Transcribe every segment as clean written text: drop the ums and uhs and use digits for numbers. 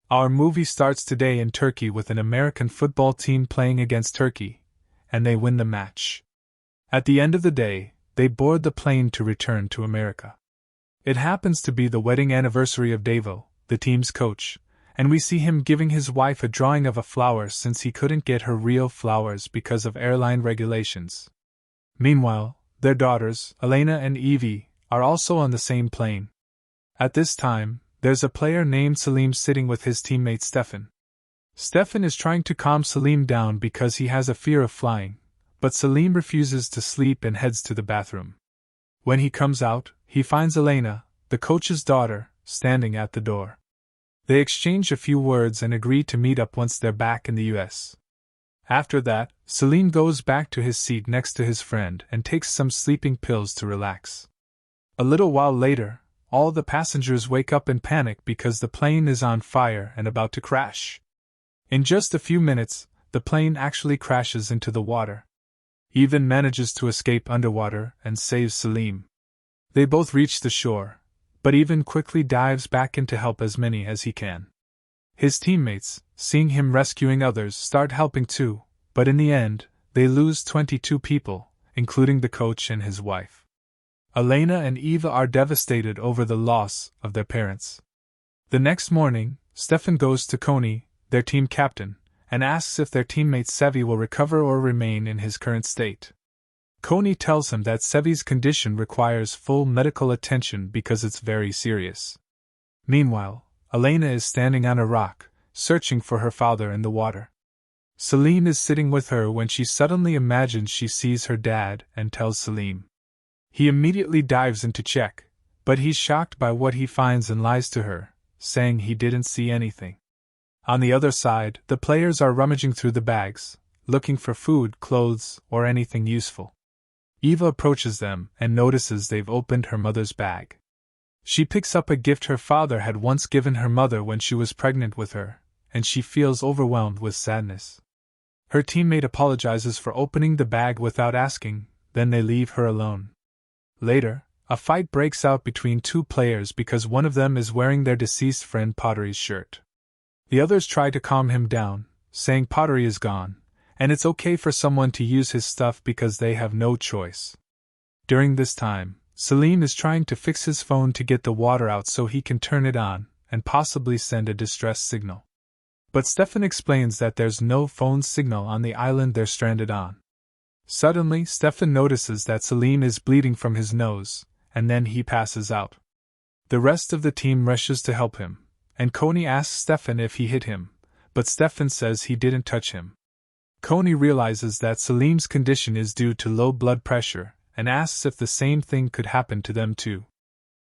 Our movie starts today in Turkey with an American football team playing against Turkey, and they win the match. At the end of the day, they board the plane to return to America. It happens to be the wedding anniversary of Davo, the team's coach, and we see him giving his wife a drawing of a flower since he couldn't get her real flowers because of airline regulations. Meanwhile, their daughters, Elena and Evie, are also on the same plane. At this time, there's a player named Selim sitting with his teammate Stefan. Stefan is trying to calm Selim down because he has a fear of flying, but Selim refuses to sleep and heads to the bathroom. When he comes out, he finds Elena, the coach's daughter, standing at the door. They exchange a few words and agree to meet up once they're back in the US. After that, Selim goes back to his seat next to his friend and takes some sleeping pills to relax. A little while later, all the passengers wake up in panic because the plane is on fire and about to crash. In just a few minutes, the plane actually crashes into the water. Evan manages to escape underwater and saves Selim. They both reach the shore, but Evan quickly dives back in to help as many as he can. His teammates, seeing him rescuing others, start helping too, but in the end, they lose 22 people, including the coach and his wife. Elena and Eva are devastated over the loss of their parents. The next morning, Stefan goes to Coney, their team captain, and asks if their teammate Sevi will recover or remain in his current state. Coney tells him that Sevi's condition requires full medical attention because it's very serious. Meanwhile, Elena is standing on a rock, searching for her father in the water. Selim is sitting with her when she suddenly imagines she sees her dad and tells Selim. He immediately dives in to check, but he's shocked by what he finds and lies to her, saying he didn't see anything. On the other side, the players are rummaging through the bags, looking for food, clothes, or anything useful. Eva approaches them and notices they've opened her mother's bag. She picks up a gift her father had once given her mother when she was pregnant with her, and she feels overwhelmed with sadness. Her teammate apologizes for opening the bag without asking, then they leave her alone. Later, a fight breaks out between two players because one of them is wearing their deceased friend Pottery's shirt. The others try to calm him down, saying Pottery is gone, and it's okay for someone to use his stuff because they have no choice. During this time, Selim is trying to fix his phone to get the water out so he can turn it on and possibly send a distress signal. But Stefan explains that there's no phone signal on the island they're stranded on. Suddenly, Stefan notices that Selim is bleeding from his nose, and then he passes out. The rest of the team rushes to help him, and Coney asks Stefan if he hit him, but Stefan says he didn't touch him. Coney realizes that Selim's condition is due to low blood pressure, and asks if the same thing could happen to them too.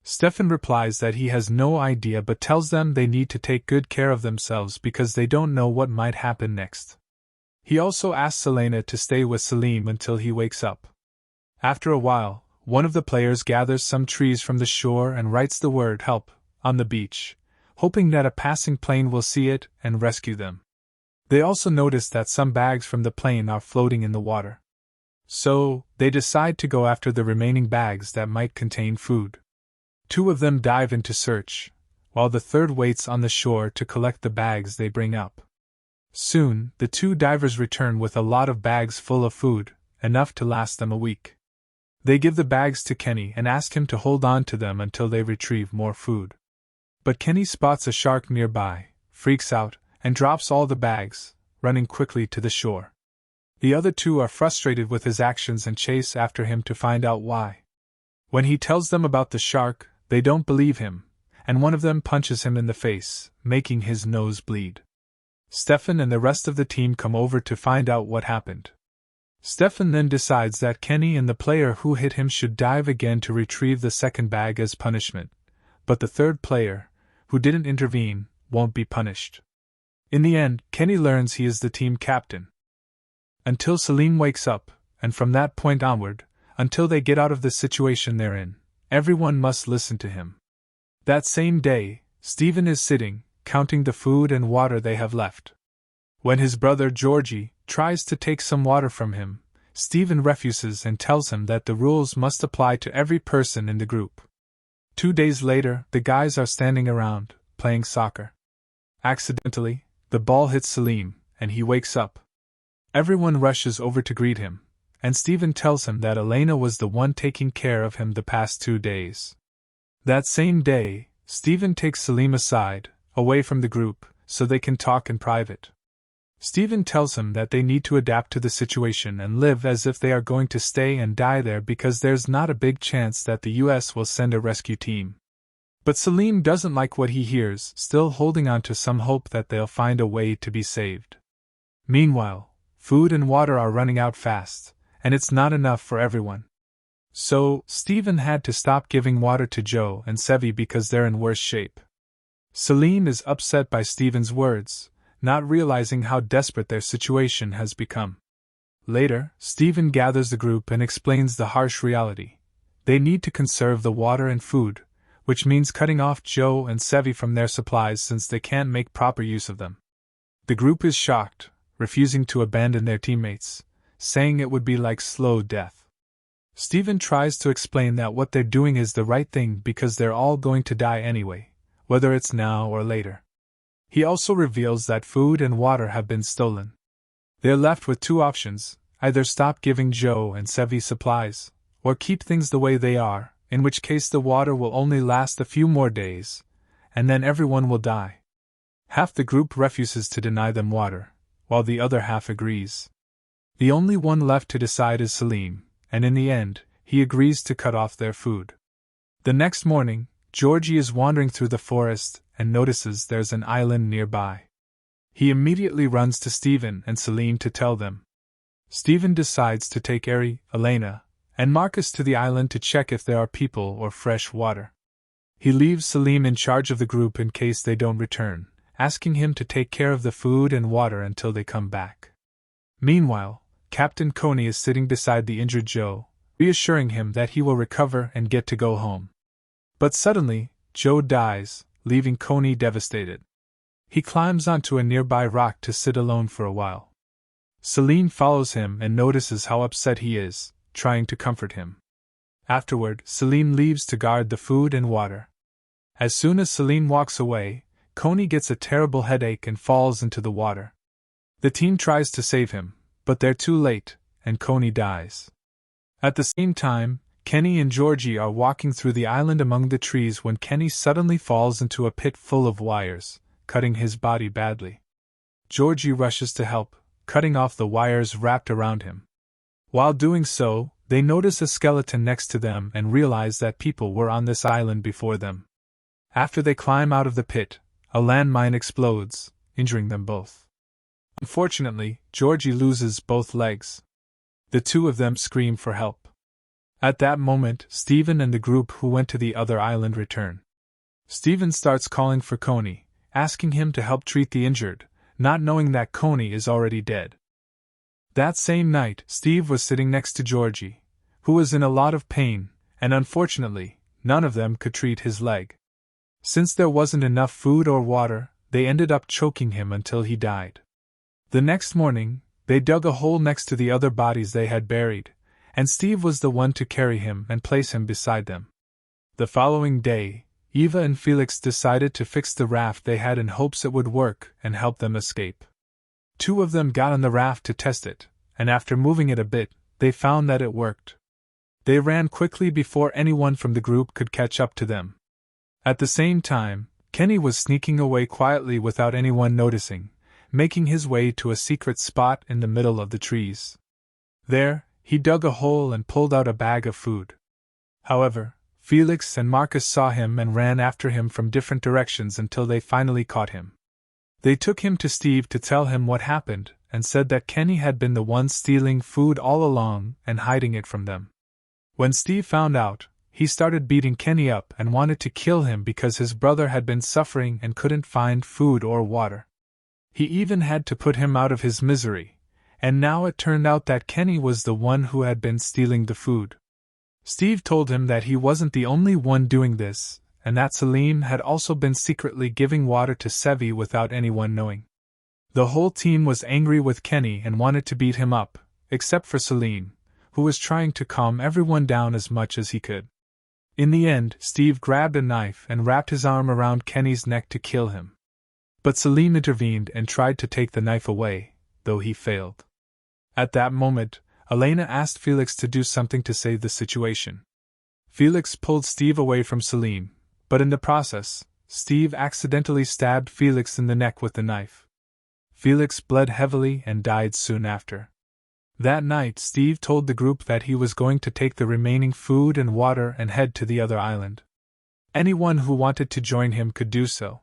Stefan replies that he has no idea but tells them they need to take good care of themselves because they don't know what might happen next. He also asks Elena to stay with Selim until he wakes up. After a while, one of the players gathers some trees from the shore and writes the word "help" on the beach, hoping that a passing plane will see it and rescue them. They also notice that some bags from the plane are floating in the water. So, they decide to go after the remaining bags that might contain food. Two of them dive into search, while the third waits on the shore to collect the bags they bring up. Soon, the two divers return with a lot of bags full of food, enough to last them a week. They give the bags to Kenny and ask him to hold on to them until they retrieve more food. But Kenny spots a shark nearby, freaks out, and drops all the bags, running quickly to the shore. The other two are frustrated with his actions and chase after him to find out why. When he tells them about the shark, they don't believe him, and one of them punches him in the face, making his nose bleed. Stefan and the rest of the team come over to find out what happened. Stefan then decides that Kenny and the player who hit him should dive again to retrieve the second bag as punishment, but the third player, who didn't intervene, won't be punished. In the end, Kenny learns he is the team captain. Until Selim wakes up, and from that point onward, until they get out of the situation they're in, everyone must listen to him. That same day, Stephen is sitting, counting the food and water they have left. When his brother Georgie tries to take some water from him, Stephen refuses and tells him that the rules must apply to every person in the group. 2 days later, the guys are standing around, playing soccer. Accidentally, the ball hits Salim, and he wakes up. Everyone rushes over to greet him, and Stephen tells him that Elena was the one taking care of him the past 2 days. That same day, Stephen takes Salim aside, away from the group, so they can talk in private. Stephen tells him that they need to adapt to the situation and live as if they are going to stay and die there because there's not a big chance that the US will send a rescue team. But Salim doesn't like what he hears, still holding on to some hope that they'll find a way to be saved. Meanwhile, food and water are running out fast, and it's not enough for everyone. So, Stephen had to stop giving water to Joe and Sevi because they're in worse shape. Salim is upset by Stephen's words, not realizing how desperate their situation has become. Later, Stephen gathers the group and explains the harsh reality. They need to conserve the water and food, which means cutting off Joe and Sevi from their supplies since they can't make proper use of them. The group is shocked, refusing to abandon their teammates, saying it would be like slow death. Stephen tries to explain that what they're doing is the right thing because they're all going to die anyway, whether it's now or later. He also reveals that food and water have been stolen. They're left with 2 options, either stop giving Joe and Sevi supplies, or keep things the way they are, in which case the water will only last a few more days, and then everyone will die. Half the group refuses to deny them water, while the other half agrees. The only one left to decide is Salim, and in the end, he agrees to cut off their food. The next morning, Georgie is wandering through the forest and notices there's an island nearby. He immediately runs to Stephen and Salim to tell them. Stephen decides to take Ari, Elena, and Marcus to the island to check if there are people or fresh water. He leaves Salim in charge of the group in case they don't return, asking him to take care of the food and water until they come back. Meanwhile, Captain Coney is sitting beside the injured Joe, reassuring him that he will recover and get to go home. But suddenly, Joe dies, leaving Coney devastated. He climbs onto a nearby rock to sit alone for a while. Salim follows him and notices how upset he is, trying to comfort him. Afterward, Salim leaves to guard the food and water. As soon as Salim walks away, Coney gets a terrible headache and falls into the water. The team tries to save him, but they're too late, and Coney dies. At the same time, Kenny and Georgie are walking through the island among the trees when Kenny suddenly falls into a pit full of wires, cutting his body badly. Georgie rushes to help, cutting off the wires wrapped around him. While doing so, they notice a skeleton next to them and realize that people were on this island before them. After they climb out of the pit, a landmine explodes, injuring them both. Unfortunately, Georgie loses both legs. The 2 of them scream for help. At that moment, Stephen and the group who went to the other island return. Stephen starts calling for Coney, asking him to help treat the injured, not knowing that Coney is already dead. That same night, Steve was sitting next to Georgie, who was in a lot of pain, and unfortunately, none of them could treat his leg. Since there wasn't enough food or water, they ended up choking him until he died. The next morning, they dug a hole next to the other bodies they had buried, and Steve was the one to carry him and place him beside them. The following day, Eva and Felix decided to fix the raft they had in hopes it would work and help them escape. 2 of them got on the raft to test it, and after moving it a bit, they found that it worked. They ran quickly before anyone from the group could catch up to them. At the same time, Kenny was sneaking away quietly without anyone noticing, making his way to a secret spot in the middle of the trees. There, he dug a hole and pulled out a bag of food. However, Felix and Marcus saw him and ran after him from different directions until they finally caught him. They took him to Steve to tell him what happened and said that Kenny had been the one stealing food all along and hiding it from them. When Steve found out, he started beating Kenny up and wanted to kill him because his brother had been suffering and couldn't find food or water. He even had to put him out of his misery, and now it turned out that Kenny was the one who had been stealing the food. Steve told him that he wasn't the only one doing this, and that Salim had also been secretly giving water to Sevi without anyone knowing. The whole team was angry with Kenny and wanted to beat him up, except for Salim, who was trying to calm everyone down as much as he could. In the end, Steve grabbed a knife and wrapped his arm around Kenny's neck to kill him. But Selim intervened and tried to take the knife away, though he failed. At that moment, Elena asked Felix to do something to save the situation. Felix pulled Steve away from Selim, but in the process, Steve accidentally stabbed Felix in the neck with the knife. Felix bled heavily and died soon after. That night, Steve told the group that he was going to take the remaining food and water and head to the other island. Anyone who wanted to join him could do so.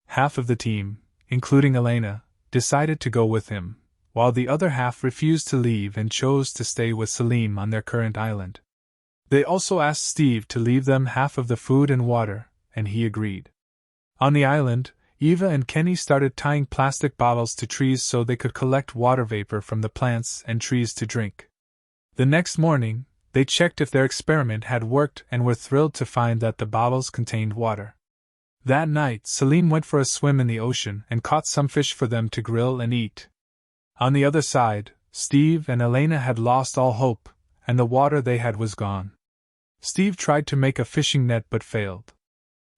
Half of the team, including Elena, decided to go with him, while the other half refused to leave and chose to stay with Selim on their current island. They also asked Steve to leave them half of the food and water, and he agreed. On the island, Eva and Kenny started tying plastic bottles to trees so they could collect water vapor from the plants and trees to drink. The next morning, they checked if their experiment had worked and were thrilled to find that the bottles contained water. That night, Selim went for a swim in the ocean and caught some fish for them to grill and eat. On the other side, Steve and Elena had lost all hope, and the water they had was gone. Steve tried to make a fishing net but failed.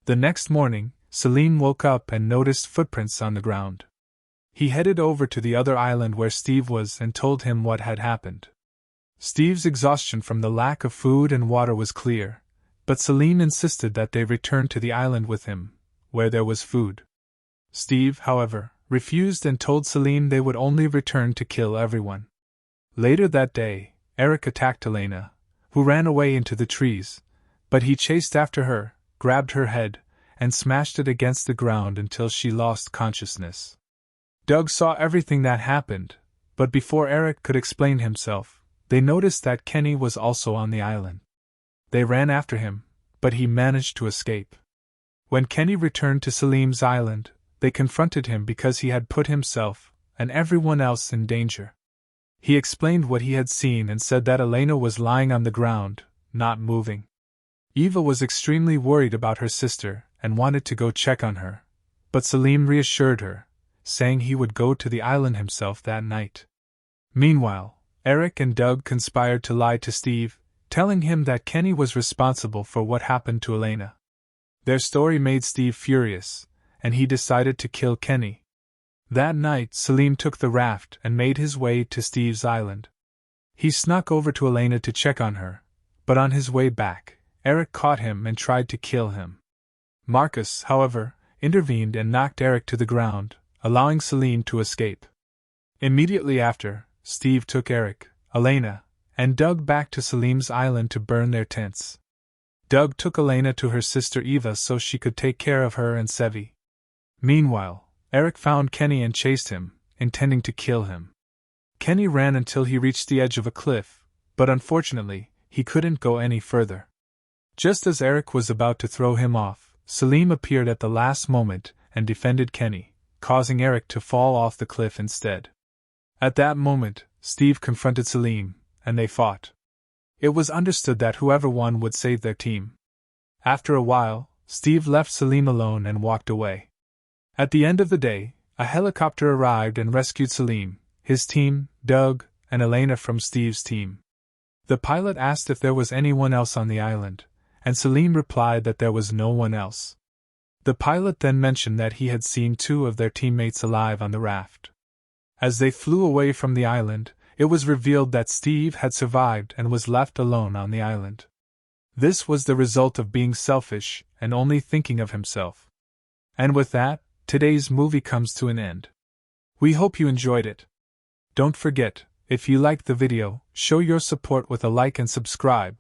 The next morning, Selim woke up and noticed footprints on the ground. He headed over to the other island where Steve was and told him what had happened. Steve's exhaustion from the lack of food and water was clear, but Selim insisted that they return to the island with him, where there was food. Steve, however, refused and told Selim they would only return to kill everyone. Later that day, Eric attacked Elena, who ran away into the trees, but he chased after her, grabbed her head, and smashed it against the ground until she lost consciousness. Doug saw everything that happened, but before Eric could explain himself, they noticed that Kenny was also on the island. They ran after him, but he managed to escape. When Kenny returned to Selim's island, they confronted him because he had put himself and everyone else in danger. He explained what he had seen and said that Elena was lying on the ground, not moving. Eva was extremely worried about her sister and wanted to go check on her, but Selim reassured her, saying he would go to the island himself that night. Meanwhile, Eric and Doug conspired to lie to Steve, telling him that Kenny was responsible for what happened to Elena. Their story made Steve furious, and he decided to kill Kenny. That night, Selim took the raft and made his way to Steve's island. He snuck over to Elena to check on her, but on his way back, Eric caught him and tried to kill him. Marcus, however, intervened and knocked Eric to the ground, allowing Selim to escape. Immediately after, Steve took Eric, Elena, and Doug back to Selim's island to burn their tents. Doug took Elena to her sister Eva so she could take care of her and Sevi. Meanwhile, Eric found Kenny and chased him, intending to kill him. Kenny ran until he reached the edge of a cliff, but unfortunately, he couldn't go any further. Just as Eric was about to throw him off, Selim appeared at the last moment and defended Kenny, causing Eric to fall off the cliff instead. At that moment, Steve confronted Selim, and they fought. It was understood that whoever won would save their team. After a while, Steve left Selim alone and walked away. At the end of the day, a helicopter arrived and rescued Selim, his team, Doug, and Elena from Steve's team. The pilot asked if there was anyone else on the island, and Selim replied that there was no one else. The pilot then mentioned that he had seen 2 of their teammates alive on the raft. As they flew away from the island, it was revealed that Steve had survived and was left alone on the island. This was the result of being selfish and only thinking of himself. And with that, today's movie comes to an end. We hope you enjoyed it. Don't forget, if you liked the video, show your support with a like and subscribe,